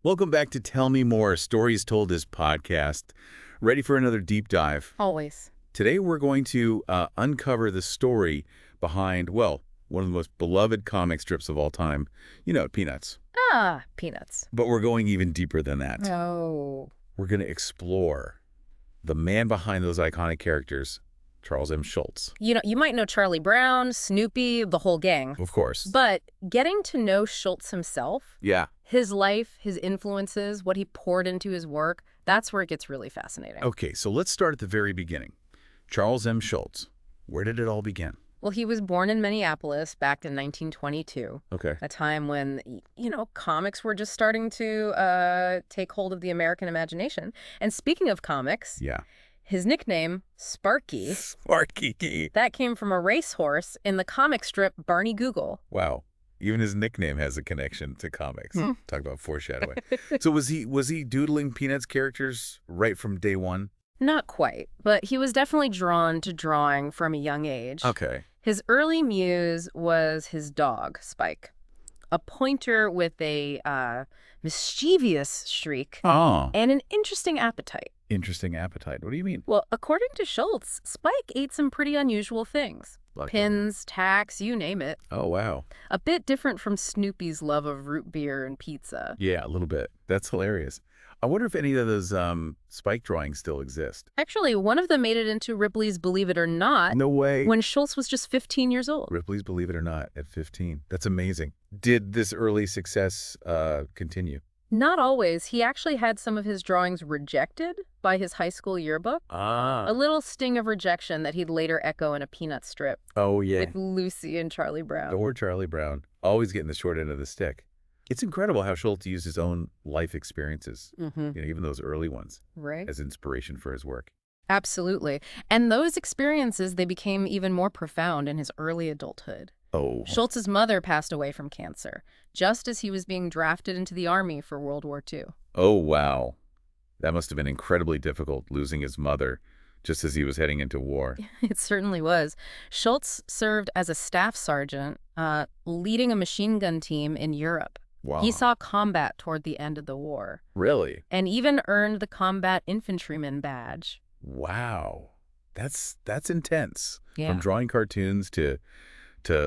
Welcome back to Tell Me More, Stories Told as podcast. Ready for another deep dive? Always. Today we're going to uncover the story behind, well, one of the most beloved comic strips of all time. You know, Peanuts. Ah, Peanuts. But we're going even deeper than that. Oh. We're going to explore the man behind those iconic characters, Charles M. Schulz. You might know Charlie Brown, Snoopy, the whole gang. Of course. But getting to know Schulz himself, Yeah. his life, his influences, what he poured into his work, that's where it gets really fascinating. Okay, so let's start at the very beginning. Charles M. Schulz. Where did it all begin? Well, he was born in Minneapolis back in 1922, Okay. a time when, comics were just starting to take hold of the American imagination. And speaking of comics, Yeah. his nickname, Sparky, Sparky. that came from a racehorse in the comic strip Barney Google. Wow. Even his nickname has a connection to comics. Talk about foreshadowing. So was he doodling Peanuts characters right from day one? Not quite, but he was definitely drawn to drawing from a young age. Okay. His early muse was his dog, Spike, a pointer with a mischievous shriek Oh. and an interesting appetite. Interesting appetite. What do you mean? Well, according to Schulz, Spike ate some pretty unusual things. Like Pins, tacks, you name it. Oh, wow. A bit different from Snoopy's love of root beer and pizza. Yeah, a little bit. That's hilarious. I wonder if any of those Spike drawings still exist. Actually, one of them made it into Ripley's Believe It or Not No way. when Schulz was just 15 years old. Ripley's Believe It or Not at 15. That's amazing. Did this early success continue? Not always. He actually had some of his drawings rejected by his high school yearbook. A little sting of rejection that he'd later echo in a Peanut strip Oh, yeah. with Lucy and Charlie Brown. Or Charlie Brown. Always getting the short end of the stick. It's incredible how Schulz used his own life experiences, even those early ones, Right? as inspiration for his work. Absolutely. And those experiences, they became even more profound in his early adulthood. Oh. Schulz's mother passed away from cancer, just as he was being drafted into the Army for World War II. Oh, wow. That must have been incredibly difficult, losing his mother just as he was heading into war. It certainly was. Schulz served as a staff sergeant, leading a machine gun team in Europe. Wow. He saw combat toward the end of the war, Really? and even earned the Combat Infantryman badge. Wow. That's intense. Yeah. From drawing cartoons to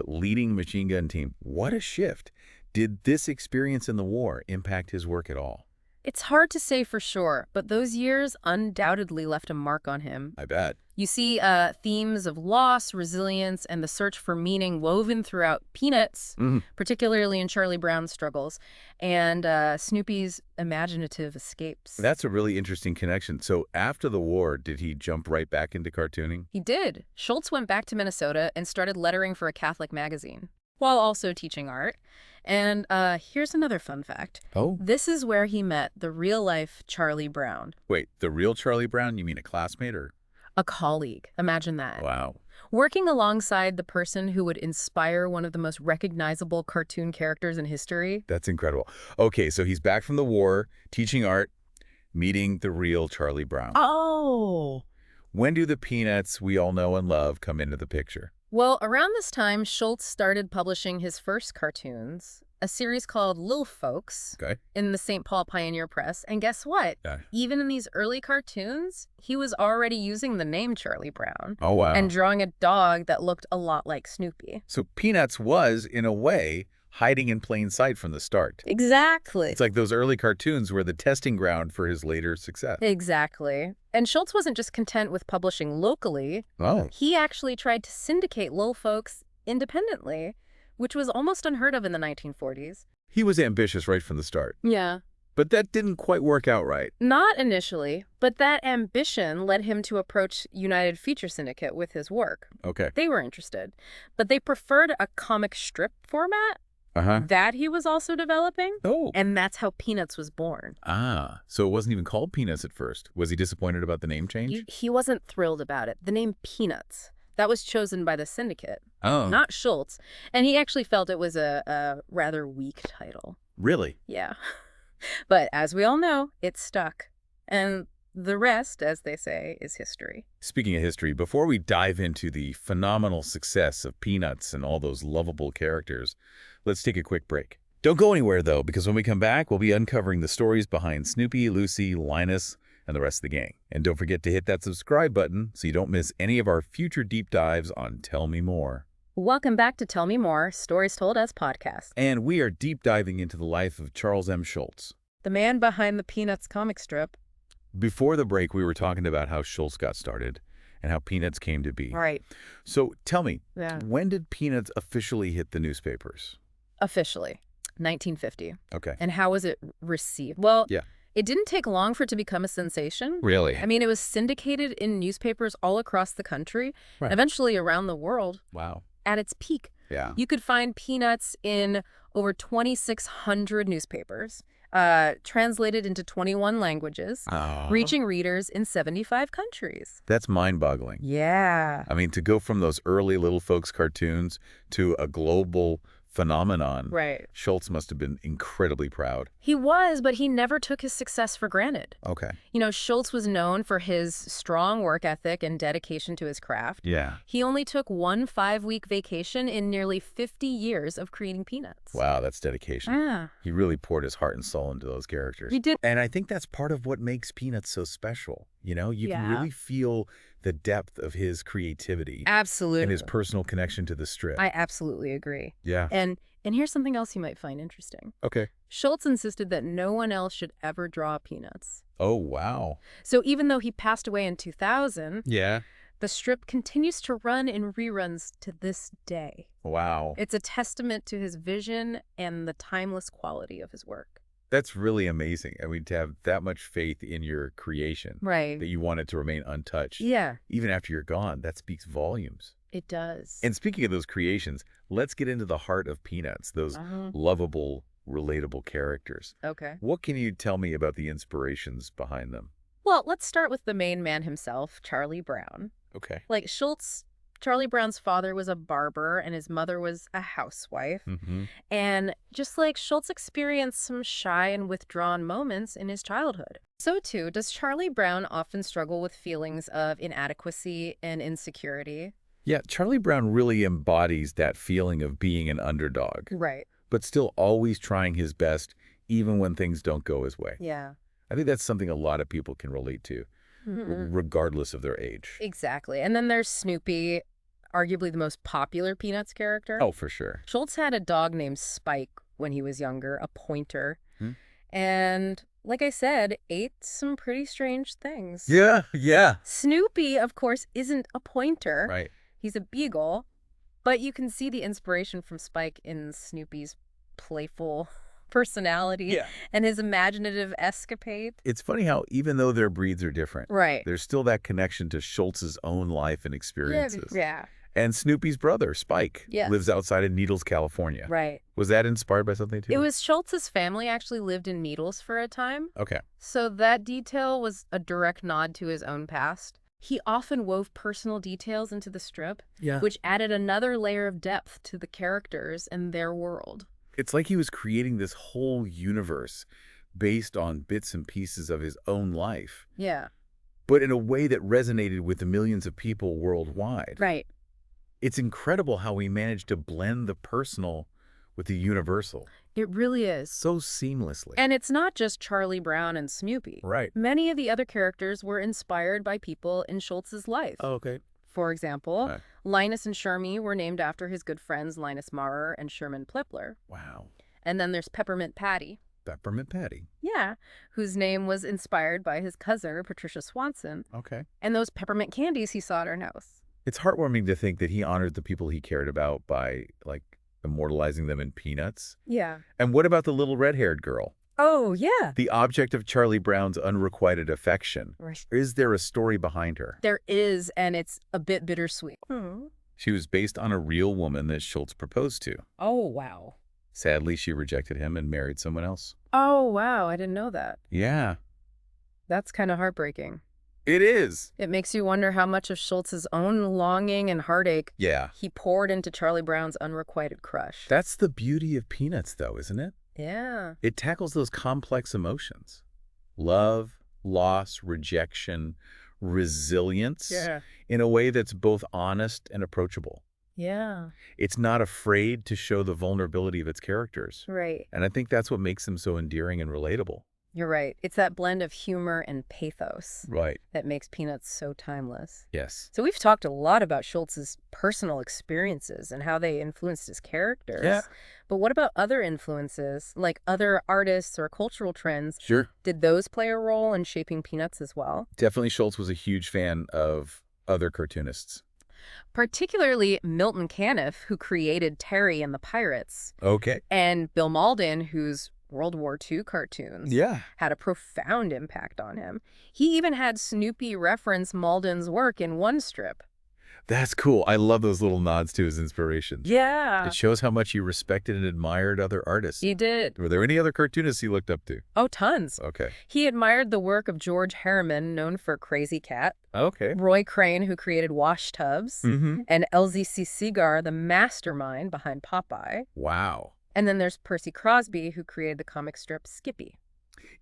leading machine gun team. What a shift. Did this experience in the war impact his work at all? It's hard to say for sure, but those years undoubtedly left a mark on him. I bet. You see themes of loss, resilience, and the search for meaning woven throughout Peanuts, particularly in Charlie Brown's struggles, and Snoopy's imaginative escapes. That's a really interesting connection. So after the war, did he jump right back into cartooning? He did. Schulz went back to Minnesota and started lettering for a Catholic magazine, while also teaching art. And here's another fun fact. Oh. This is where he met the real-life Charlie Brown. Wait, the real Charlie Brown? You mean a classmate or? A colleague. Imagine that. Wow. Working alongside the person who would inspire one of the most recognizable cartoon characters in history. That's incredible. Okay, so he's back from the war, teaching art, meeting the real Charlie Brown. Oh! When do the Peanuts we all know and love come into the picture? Well, around this time, Schulz started publishing his first cartoons, a series called Lil Folks, Okay. in the St. Paul Pioneer Press. And guess what? Yeah. Even in these early cartoons, he was already using the name Charlie Brown Oh, wow. and drawing a dog that looked a lot like Snoopy. So Peanuts was, in a way, hiding in plain sight from the start. Exactly. It's like those early cartoons were the testing ground for his later success. Exactly. And Schulz wasn't just content with publishing locally. Oh. He actually tried to syndicate Lil Folks independently, which was almost unheard of in the 1940s. He was ambitious right from the start. Yeah. But that didn't quite work out right. Not initially, but that ambition led him to approach United Feature Syndicate with his work. Okay. They were interested, but they preferred a comic strip format Uh-huh. that he was also developing, Oh. and that's how Peanuts was born. Ah, so it wasn't even called Peanuts at first. Was he disappointed about the name change? He wasn't thrilled about it. The name Peanuts, that was chosen by the syndicate, Oh. not Schulz, and he actually felt it was a rather weak title. Really? Yeah. But as we all know, it stuck. And the rest, as they say, is history. Speaking of history, before we dive into the phenomenal success of Peanuts and all those lovable characters, let's take a quick break. Don't go anywhere, though, because when we come back, we'll be uncovering the stories behind Snoopy, Lucy, Linus, and the rest of the gang. And don't forget to hit that subscribe button so you don't miss any of our future deep dives on Tell Me More. Welcome back to Tell Me More, Stories Told Us podcast. And we are deep diving into the life of Charles M. Schulz, the man behind the Peanuts comic strip. Before the break, we were talking about how Schulz got started and how Peanuts came to be. Right. So tell me, Yeah. when did Peanuts officially hit the newspapers? Officially, 1950. Okay. And how was it received? Well, Yeah. It didn't take long for it to become a sensation. Really? I mean, it was syndicated in newspapers all across the country, Right. and eventually around the world. Wow. At its peak. Yeah. You could find Peanuts in over 2,600 newspapers, translated into 21 languages, reaching readers in 75 countries. That's mind-boggling. Yeah. I mean, to go from those early little folks cartoons to a global phenomenon. Right. Schulz must have been incredibly proud. He was, but he never took his success for granted. Okay. You know, Schulz was known for his strong work ethic and dedication to his craft. Yeah. He only took one 5-week vacation in nearly 50 years of creating Peanuts. Wow, that's dedication. Yeah. He really poured his heart and soul into those characters. He did. And I think that's part of what makes Peanuts so special. You know, you can Yeah. really feel the depth of his creativity Absolutely. and his personal connection to the strip. I absolutely agree. Yeah. And here's something else you might find interesting. Okay. Schulz insisted that no one else should ever draw Peanuts. Oh, wow. So even though he passed away in 2000, Yeah. the strip continues to run in reruns to this day. Wow. It's a testament to his vision and the timeless quality of his work. That's really amazing. I mean, to have that much faith in your creation. Right. That you want it to remain untouched. Yeah, Even after you're gone, that speaks volumes. it does. And speaking of those creations, let's get into the heart of Peanuts, those lovable, relatable characters. Okay. What can you tell me about the inspirations behind them? Well, let's start with the main man himself, Charlie Brown. Okay. Like Charlie Brown's father was a barber and his mother was a housewife. Mm-hmm. And just like Schulz experienced some shy and withdrawn moments in his childhood. So too, does Charlie Brown often struggle with feelings of inadequacy and insecurity? Yeah, Charlie Brown really embodies that feeling of being an underdog, Right. but still always trying his best, even when things don't go his way. Yeah. I think that's something a lot of people can relate to, regardless of their age. Exactly. And then there's Snoopy, arguably the most popular Peanuts character. Oh, for sure. Schulz had a dog named Spike when he was younger, a pointer. And like I said, ate some pretty strange things. Yeah. Snoopy, of course, isn't a pointer. Right. He's a beagle. But you can see the inspiration from Spike in Snoopy's playful personality and his imaginative escapade. It's funny how even though their breeds are different, Right. there's still that connection to Schultz's own life and experiences. Yeah. And Snoopy's brother, Spike, Yes. lives outside of Needles, California. Right. Was that inspired by something too? It was Schultz's family actually lived in Needles for a time. Okay. So that detail was a direct nod to his own past. He often wove personal details into the strip, which added another layer of depth to the characters and their world. It's like he was creating this whole universe based on bits and pieces of his own life, Yeah. but in a way that resonated with the millions of people worldwide. Right. It's incredible how he managed to blend the personal with the universal It really is. so seamlessly. And it's not just Charlie Brown and Snoopy. Right. Many of the other characters were inspired by people in Schultz's life. Oh, okay. For example, Right. Linus and Shermie were named after his good friends Linus Maurer and Sherman Plippler. Wow. And then there's Peppermint Patty. Peppermint Patty. Yeah, whose name was inspired by his cousin, Patricia Swanson, Okay. and those peppermint candies he saw at her house. It's heartwarming to think that he honored the people he cared about by, like, immortalizing them in Peanuts. Yeah. And what about the little red-haired girl? Oh, yeah. The object of Charlie Brown's unrequited affection. Right. Is there a story behind her? There is, and it's a bit bittersweet. She was based on a real woman that Schulz proposed to. Oh, wow. Sadly, she rejected him and married someone else. Oh, wow. I didn't know that. Yeah. That's kind of heartbreaking. It is. It makes you wonder how much of Schultz's own longing and heartache Yeah. he poured into Charlie Brown's unrequited crush. That's the beauty of Peanuts, though, isn't it? Yeah. It tackles those complex emotions. Love, loss, rejection, resilience in a way that's both honest and approachable. Yeah. It's not afraid to show the vulnerability of its characters. Right. And I think that's what makes them so endearing and relatable. You're right. It's that blend of humor and pathos Right. that makes Peanuts so timeless. Yes. So we've talked a lot about Schultz's personal experiences and how they influenced his characters. Yeah. But what about other influences, like other artists or cultural trends? Sure. Did those play a role in shaping Peanuts as well? Definitely Schulz was a huge fan of other cartoonists. Particularly Milton Caniff, who created Terry and the Pirates, Okay. and Bill Mauldin, whose World War II cartoons Yeah. had a profound impact on him. He even had Snoopy reference Mauldin's work in one strip. That's cool. I love those little nods to his inspirations. Yeah. It shows how much he respected and admired other artists. He did. Were there any other cartoonists he looked up to? Oh, tons. Okay. He admired the work of George Harriman, known for Crazy Cat, Okay. Roy Crane, who created Wash Tubs, Mm-hmm. and LZC Segar, the mastermind behind Popeye. Wow. And then there's Percy Crosby, who created the comic strip Skippy.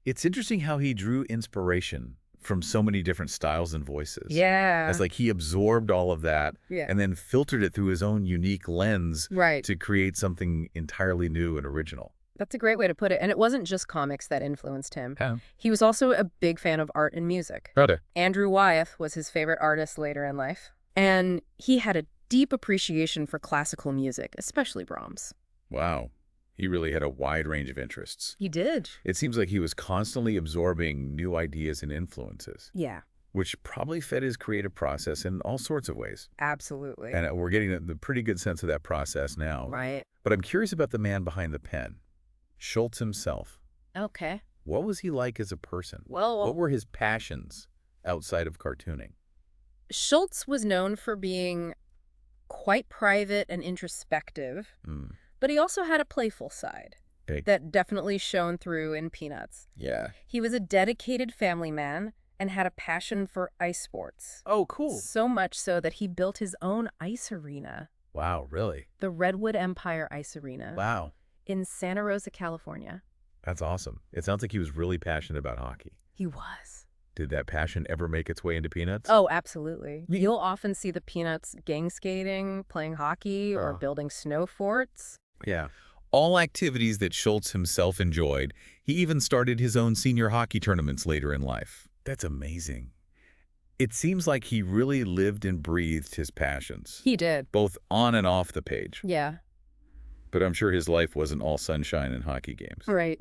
It's interesting how he drew inspiration from so many different styles and voices. Yeah. It's like he absorbed all of that Yeah. and then filtered it through his own unique lens Right. to create something entirely new and original. That's a great way to put it. And it wasn't just comics that influenced him. Yeah. He was also a big fan of art and music. Right. Andrew Wyeth was his favorite artist later in life. And he had a deep appreciation for classical music, especially Brahms. Wow. He really had a wide range of interests. He did. It seems like he was constantly absorbing new ideas and influences, Yeah, which probably fed his creative process in all sorts of ways. absolutely. And we're getting the pretty good sense of that process now. Right. But I'm curious about the man behind the pen, Schulz himself. Okay. What was he like as a person? Well, What were his passions outside of cartooning? Schulz was known for being quite private and introspective, Mm. but he also had a playful side Okay. that definitely shone through in Peanuts. Yeah. He was a dedicated family man and had a passion for ice sports. Oh, cool. So much so that he built his own ice arena, Wow, really? the Redwood Empire Ice Arena, Wow. in Santa Rosa, California. That's awesome. It sounds like he was really passionate about hockey. He was. Did that passion ever make its way into Peanuts? Oh, absolutely. Me- You'll often see the Peanuts gang skating, playing hockey, or Oh. building snow forts. Yeah. All activities that Schulz himself enjoyed. He even started his own senior hockey tournaments later in life. That's amazing. It seems like he really lived and breathed his passions, He did. both on and off the page. Yeah, But I'm sure his life wasn't all sunshine and hockey games. right.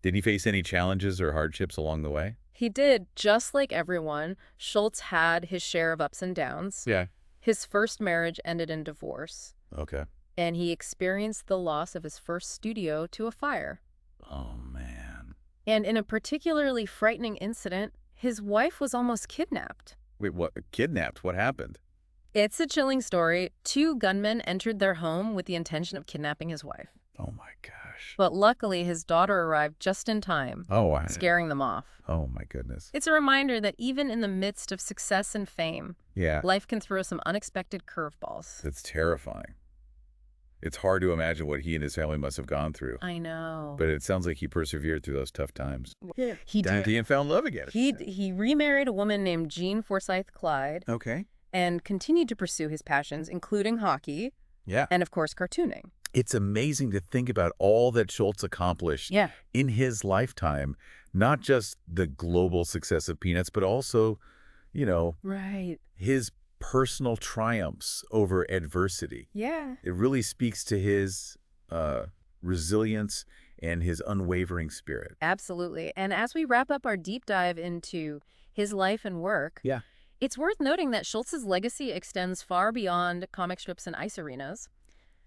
Did he face any challenges or hardships along the way? He did. Just like everyone, Schulz had his share of ups and downs. Yeah. His first marriage ended in divorce, Okay. and he experienced the loss of his first studio to a fire. Oh, man. And in a particularly frightening incident, his wife was almost kidnapped. Wait, what? Kidnapped? What happened? It's a chilling story. 2 gunmen entered their home with the intention of kidnapping his wife. Oh, my gosh. But luckily, his daughter arrived just in time, Oh, wow. scaring them off. Oh, my goodness. It's a reminder that even in the midst of success and fame, Yeah. life can throw some unexpected curveballs. That's terrifying. It's hard to imagine what he and his family must have gone through. I know. But it sounds like he persevered through those tough times. He did. He found love again. He remarried a woman named Jean Forsyth Clyde Okay. and continued to pursue his passions, including hockey Yeah. and, of course, cartooning. It's amazing to think about all that Schulz accomplished Yeah. in his lifetime. Not just the global success of Peanuts, but also, Right. his personal triumphs over adversity. Yeah. It really speaks to his resilience and his unwavering spirit. Absolutely. And as we wrap up our deep dive into his life and work, Yeah. it's worth noting that Schulz's legacy extends far beyond comic strips and ice arenas.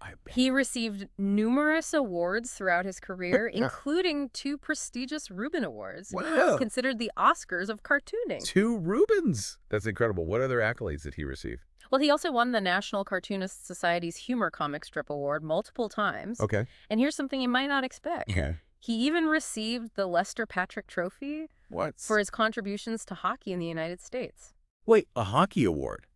I bet. He received numerous awards throughout his career, including 2 prestigious Reuben Awards, Wow. considered the Oscars of cartooning. 2 Reubens. That's incredible. What other accolades did he receive? Well, he also won the National Cartoonist Society's Humor Comic Strip Award multiple times. Okay. And here's something you might not expect. Yeah. He even received the Lester Patrick Trophy What? for his contributions to hockey in the United States. Wait, a hockey award?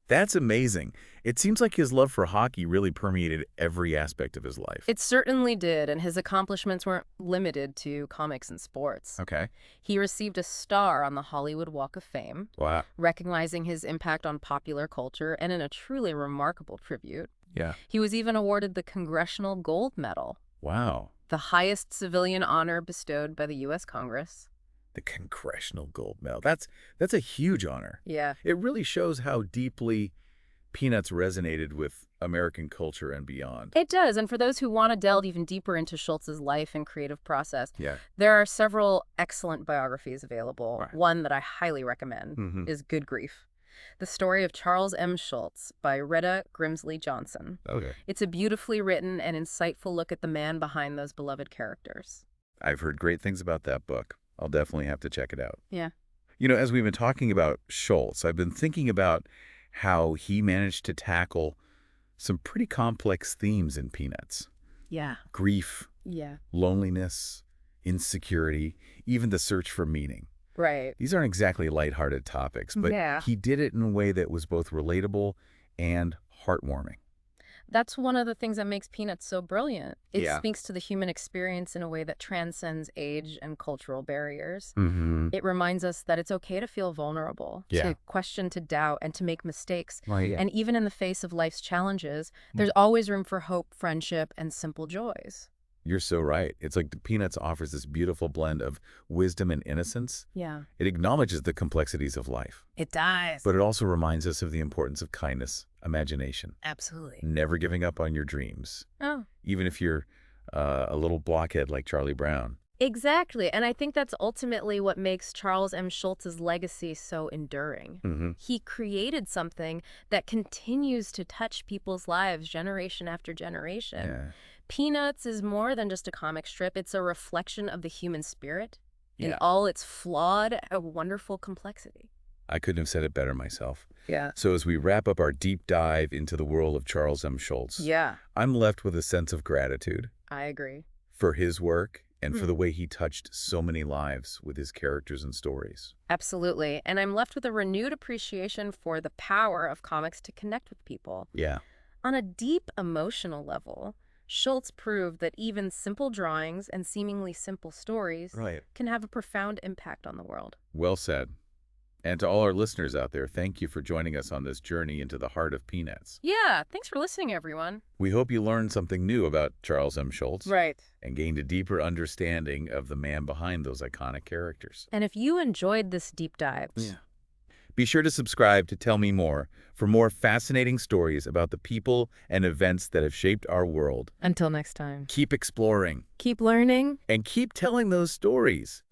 That's amazing. It seems like his love for hockey really permeated every aspect of his life. It certainly did, and his accomplishments weren't limited to comics and sports. Okay. He received a star on the Hollywood Walk of Fame, Wow. recognizing his impact on popular culture and in a truly remarkable tribute. Yeah. He was even awarded the Congressional Gold Medal, Wow. the highest civilian honor bestowed by the U.S. Congress. The Congressional Gold Medal. That's a huge honor. Yeah. It really shows how deeply Peanuts resonated with American culture and beyond. It does, and for those who want to delve even deeper into Schulz's life and creative process, Yeah. there are several excellent biographies available. Right. One that I highly recommend is Good Grief, The Story of Charles M. Schulz by Retta Grimsley Johnson. Okay. It's a beautifully written and insightful look at the man behind those beloved characters. I've heard great things about that book. I'll definitely have to check it out. Yeah. You know, as we've been talking about Schulz, I've been thinking about how he managed to tackle some pretty complex themes in Peanuts. Yeah. Grief, Yeah. loneliness, insecurity, even the search for meaning. Right. These aren't exactly lighthearted topics, but Yeah. he did it in a way that was both relatable and heartwarming. That's one of the things that makes Peanuts so brilliant. It Yeah. speaks to the human experience in a way that transcends age and cultural barriers. Mm-hmm. It reminds us that it's okay to feel vulnerable, Yeah. to question, to doubt, and to make mistakes. Right. And even in the face of life's challenges, there's always room for hope, friendship, and simple joys. You're so right. It's like the Peanuts offers this beautiful blend of wisdom and innocence. Yeah. It acknowledges the complexities of life, It does. but it also reminds us of the importance of kindness, imagination, Absolutely. never giving up on your dreams, Oh. even if you're a little blockhead like Charlie Brown. Exactly. And I think that's ultimately what makes Charles M. Schulz's legacy so enduring. Mm-hmm. He created something that continues to touch people's lives generation after generation. Yeah. Peanuts is more than just a comic strip. It's a reflection of the human spirit in Yeah. all its flawed and wonderful complexity. I couldn't have said it better myself. Yeah. So as we wrap up our deep dive into the world of Charles M. Schulz, Yeah, I'm left with a sense of gratitude I agree. for his work and for the way he touched so many lives with his characters and stories. Absolutely. And I'm left with a renewed appreciation for the power of comics to connect with people. Yeah. On a deep emotional level, Schulz proved that even simple drawings and seemingly simple stories Right. can have a profound impact on the world. Well said. And to all our listeners out there, thank you for joining us on this journey into the heart of Peanuts. Yeah, thanks for listening, everyone. We hope you learned something new about Charles M. Schulz Right. and gained a deeper understanding of the man behind those iconic characters. And if you enjoyed this deep dive, Be sure to subscribe to Tell Me More for more fascinating stories about the people and events that have shaped our world. until next time, Keep exploring keep learning. and keep telling those stories.